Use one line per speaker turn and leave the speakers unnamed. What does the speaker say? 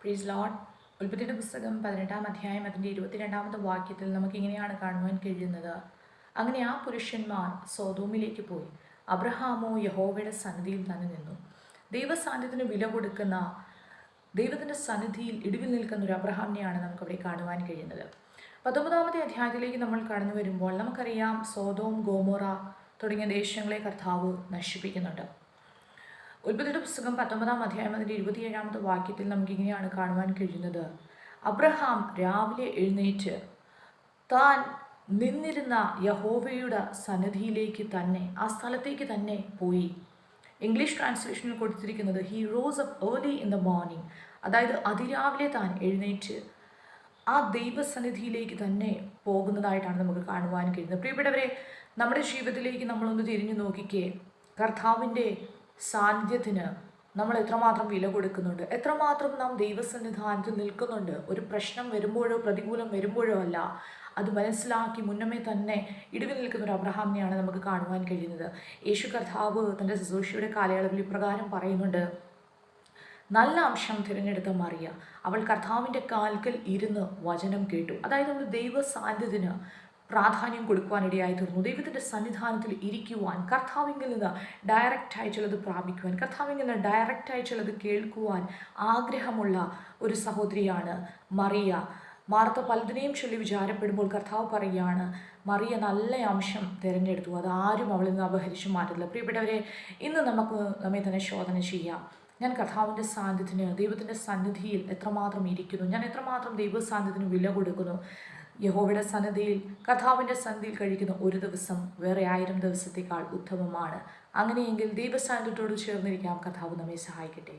പ്രീസ് Lord. ഉൽപ്പത്തിയുടെ പുസ്തകം 18-ാം അധ്യായം അതിൻ്റെ 22-ാമത്തെ വാക്യത്തിൽ നമുക്കിങ്ങനെയാണ് കാണുവാൻ കഴിയുന്നത്. അങ്ങനെ ആ പുരുഷന്മാർ സോദോമിലേക്ക് പോയി. അബ്രഹാമോ യഹോവയുടെ സന്നിധിയിൽ തന്നെ നിന്നു. ദൈവസാന്നിധ്യത്തിന് വില കൊടുക്കുന്ന, ദൈവത്തിൻ്റെ സന്നിധിയിൽ ഇടിവിൽ നിൽക്കുന്ന ഒരു അബ്രഹാമിനെയാണ് നമുക്കവിടെ കാണുവാൻ കഴിയുന്നത്. 19-ാമത്തെ അധ്യായത്തിലേക്ക് നമ്മൾ കടന്നു വരുമ്പോൾ നമുക്കറിയാം, സോദോം, ഗോമോറ തുടങ്ങിയ ദേശങ്ങളെ കർത്താവ് നശിപ്പിക്കുന്നുണ്ട്. ഉൽപ്പത്തിയുടെ പുസ്തകം 19-ാം അധ്യായം അതിൻ്റെ 27-ാമത്തെ വാക്യത്തിൽ നമുക്കിങ്ങനെയാണ് കാണുവാൻ കഴിയുന്നത്. അബ്രഹാം രാവിലെ എഴുന്നേറ്റ് താൻ നിന്നിരുന്ന യഹോവയുടെ സന്നിധിയിലേക്ക് തന്നെ, ആ സ്ഥലത്തേക്ക് തന്നെ പോയി. ഇംഗ്ലീഷ് ട്രാൻസ്ലേഷനിൽ കൊടുത്തിരിക്കുന്നത് he rose up early in the morning, അതായത് അതിരാവിലെ താൻ എഴുന്നേറ്റ് ആ ദൈവസന്നിധിയിലേക്ക് തന്നെ പോകുന്നതായിട്ടാണ് നമുക്ക് കാണുവാൻ കഴിയുന്നത്. പ്രിയപ്പെട്ടവരെ, നമ്മുടെ ജീവിതത്തിലേക്ക് നമ്മളൊന്ന് തിരിഞ്ഞു നോക്കിക്കേ. കർത്താവിൻ്റെ സാന്നിധ്യത്തിന് നമ്മൾ എത്രമാത്രം വില കൊടുക്കുന്നുണ്ട്, എത്രമാത്രം നാം ദൈവസന്നിധാനത്തിൽ നിൽക്കുന്നുണ്ട്. ഒരു പ്രശ്നം വരുമ്പോഴോ പ്രതികൂലം വരുമ്പോഴോ അല്ല, അത് മനസ്സിലാക്കി മുന്നമേ തന്നെ ഇടിവിൽ നിൽക്കുന്ന ഒരു അബ്രഹാമിനെയാണ് നമുക്ക് കാണുവാൻ കഴിയുന്നത്. യേശു കർത്താവ് തൻ്റെ ശുശ്രൂഷയുടെ കാലയളവിൽ ഇപ്രകാരം പറയുന്നുണ്ട്: നല്ല അംശം തിരഞ്ഞെടുത്ത മറിയ, അവൾ കർത്താവിൻ്റെ കാൽക്കൽ ഇരുന്ന് വചനം കേട്ടു. അതായത് നമ്മൾ ദൈവ സാന്നിധ്യത്തിന് പ്രാധാന്യം കൊടുക്കുവാനിടയായി തീർന്നു. ദൈവത്തിൻ്റെ സന്നിധാനത്തിൽ ഇരിക്കുവാൻ, കർത്താവിങ്കിൽ നിന്ന് ഡയറക്റ്റായി ചിലത് പ്രാപിക്കുവാൻ, കർത്താവിങ്കിൽ നിന്ന് ഡയറക്റ്റായി ചിലത് കേൾക്കുവാൻ ആഗ്രഹമുള്ള ഒരു സഹോദരിയാണ് മറിയ. മാർത്ത പലതിനെയും ചൊല്ലി വിചാരപ്പെടുമ്പോൾ കർത്താവ് പറയുകയാണ്, മറിയ നല്ല അംശം തിരഞ്ഞെടുത്തു, അതാരും അവളിൽ നിന്ന് അപഹരിച്ചു മാറ്റില്ല. പ്രിയപ്പെട്ടവരെ, ഇന്ന് നമുക്ക് നമ്മെ തന്നെ ശോധന ചെയ്യാം. ഞാൻ കർത്താവിൻ്റെ സാന്നിധ്യത്തിന്, ദൈവത്തിൻ്റെ സന്നിധിയിൽ എത്രമാത്രം ഇരിക്കുന്നു, ഞാൻ എത്രമാത്രം ദൈവ സാന്നിധ്യത്തിന് വില കൊടുക്കുന്നു. യഹോവയുടെ സന്നിധിയിൽ, കർത്താവിൻ്റെ സന്നിധിയിൽ കഴിക്കുന്ന ഒരു ദിവസം വേറെ 1000 ദിവസത്തേക്കാൾ ഉത്തമമാണ്. അങ്ങനെയെങ്കിൽ ദൈവസാന്നിധ്യത്തോട് ചേർന്നിരിക്കാം. കർത്താവ് നമ്മെ സഹായിക്കട്ടെ.